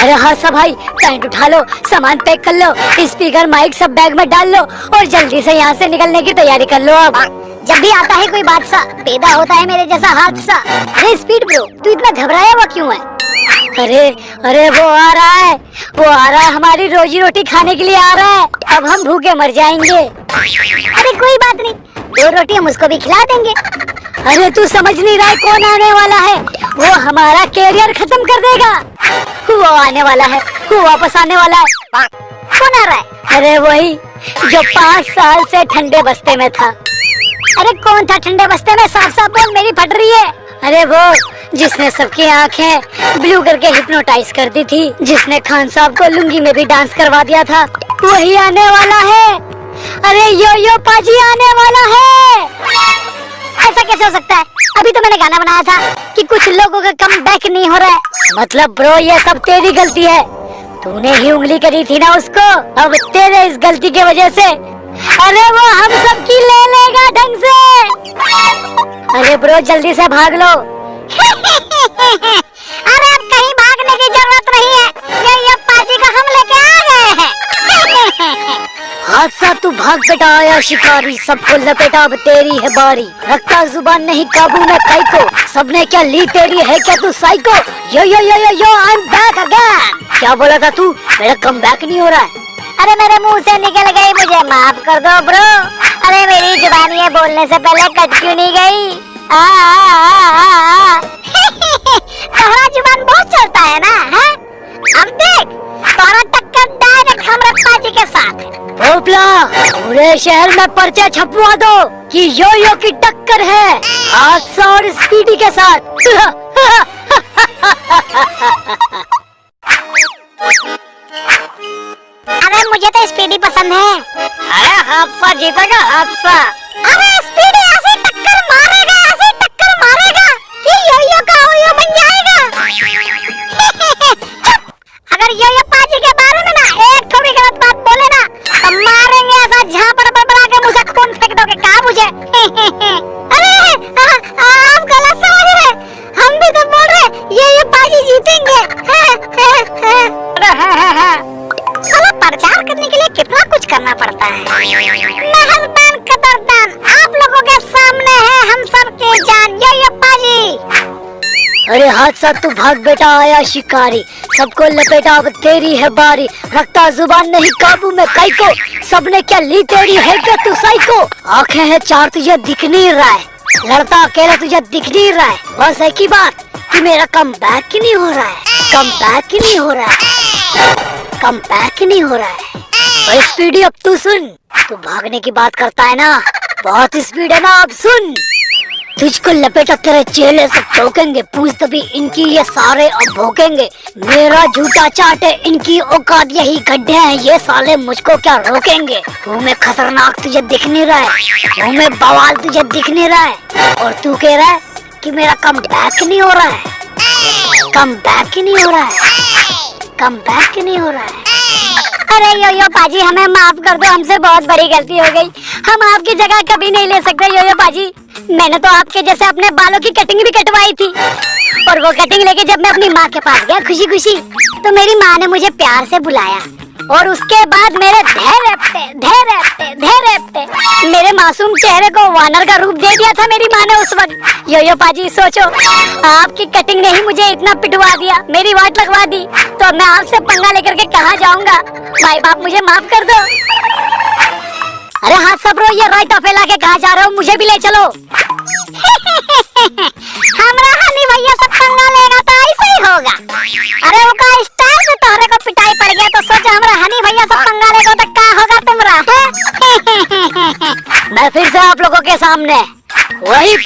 अरे हाँ सब भाई, पैंट उठा लो, सामान पैक कर लो, स्पीकर माइक सब बैग में डाल लो और जल्दी से यहाँ से निकलने की तैयारी कर लो। अब जब भी आता है कोई बादशाह पैदा होता है मेरे जैसा हादसा। अरे स्पीड ब्रो, तू इतना घबराया हुआ क्यों है? अरे अरे वो आ रहा है, वो आ रहा है, हमारी रोजी रोटी खाने के लिए आ रहा है। अब हम भूखे मर जाएंगे। अरे कोई बात नहीं, 2 रोटी हम उसको भी खिला देंगे। अरे तू समझ नहीं रहा है कौन आने वाला है? वो हमारा कैरियर खत्म कर देगा। वो आने वाला है, वो वापस आने वाला है। कौन आ रहा है? अरे वही जो 5 साल से ठंडे बस्ते में था। अरे कौन था ठंडे बस्ते में? साफ साफ बोल, मेरी फट रही है। अरे वो जिसने सबकी आंखें ब्लू करके हिप्नोटाइज कर दी थी, जिसने खान साहब को लुंगी में भी डांस करवा दिया था, वही आने वाला है। अरे यो यो पाजी आने वाला है। ऐसा कैसे हो सकता है? अभी तो मैंने गाना बनाया था कि कुछ लोगों का कम बैक नहीं हो रहा है। मतलब ब्रो ये सब तेरी गलती है, तूने ही उंगली करी थी ना उसको। अब तेरे इस गलती की वजह से अरे वो हम सब की ले लेगा ढंग से। अरे ब्रो जल्दी से भाग लो। अरे अब कहीं भागने की जरूरत नहीं है, ये पाजी का हम लेके आ गए हैं। हादसा तू भाग बेटा, आया शिकारी, सबको लपेटा, अब तेरी है बारी। रखता जुबान नहीं काबू में काई को, सबने क्या ली तेरी है क्या तू psycho? Yo yo yo yo yo I am back again. क्या बोला था तू? मेरा कम बैक नहीं हो रहा है। अरे मेरे मुंह से निकल गई, मुझे माफ कर दो ब्रो। अरे मेरी जुबान ये बोलने से पहले कट क्यों नहीं गई? तुम्हारा जुबान बहुत चलता है ना, है? अब देख, तुम्हारा टक्कर डायरेक्ट हमरा पाजी के साथ है। भोपला, पूरे शहर में पर्चा छपवा दो कि यो यो की टक्कर है हादसा और स्पीडी के साथ। अरे मुझे तो स्पीडी पसंद है। अरे हादसा जीतेगा हादसा। अरे स्पीडी ऐसे टक्कर मारेगा, ऐसे टक्कर मारेगा कि यो-यो का ओ-यो बन जाएगा। अगर यो-यो पाजी के बारे में ना एक थोड़ी गलत बात बोले ना तो मारेंगे ऐसा झापड़ बड़बड़ा के मुझे खून फेंक दोगे का मुझे? अरे आप गलत समझ रहे, हम भी तो बोल रहे यो-यो पाजी जीतेंगे। साला प्रचार करने के लिए कितना कुछ करना पड़ता है। मेहरबान कदरदान, आप लोगों के सामने है हम सब के जान यो पाजी। अरे हादसा तू भाग बेटा, आया शिकारी, सबको लपेटा, अब तेरी है बारी। रखता जुबान नहीं काबू में काई को, सबने क्या ली तेरी है क्या तू साइको? आंखें हैं 4 तुझे दिख नहीं रहा है, लड़ता अकेला तुझे दिख नहीं रहा है। बस एक ही बात कि मेरा कम बैक ही नहीं हो रहा है, कम बैक ही नहीं हो रहा है, कम बैक ही नहीं हो रहा है। और स्पीडी अब तू सुन, तू भागने की बात करता है ना, बहुत स्पीड है ना। अब सुन, तुझको लपेटा तेरे चेले सब चौकेंगे, पूछ तभी इनकी ये सारे अब भोकेंगे। मेरा झूठा चाट है, इनकी औकात यही गड्ढे हैं, ये साले मुझको क्या रोकेंगे? मुँह में खतरनाक तुझे दिख नहीं रहा है, मुँह में बवाल तुझे दिख नहीं रहा है, और तू कह रहा है कि मेरा कम बैक नहीं हो रहा है, कम बैक ही नहीं हो रहा है, कम बैक ही नहीं हो रहा है। अरे यो पाजी, हमें माफ कर दो, हमसे बहुत बड़ी गलती हो गई। हम आपकी जगह कभी नहीं ले सकते यो पाजी। मैंने तो आपके जैसे अपने बालों की कटिंग भी कटवाई थी, और वो कटिंग लेके जब मैं अपनी माँ के पास गया खुशी खुशी, तो मेरी माँ ने मुझे प्यार से बुलाया, और उसके बाद मेरे धैर्य पे मेरे मासूम चेहरे को वानर का रूप दे दिया था मेरी माँ ने उस वक्त। यो पाजी सोचो, आपकी कटिंग ने ही मुझे इतना पिटवा दिया, मेरी वाट लगवा दी, तो मैं आपसे पंगा लेकर के कहाँ जाऊंगा? भाई बाप मुझे माफ कर दो। अरे हाँ सब रो, ये रायता फैला के कहाँ जा रहे हो? मुझे भी ले चलो। हमरा हनी भैया सब पंगा लेगा तो ऐसे ही होगा। अरे वो का स्टाइल से तोहरे को पिटाई पड़ गया तो सोच हमरा हनी भैया सब पंगा लेगा तो क्या होगा तुमरा? मैं फिर से आप लोगों के सामने वही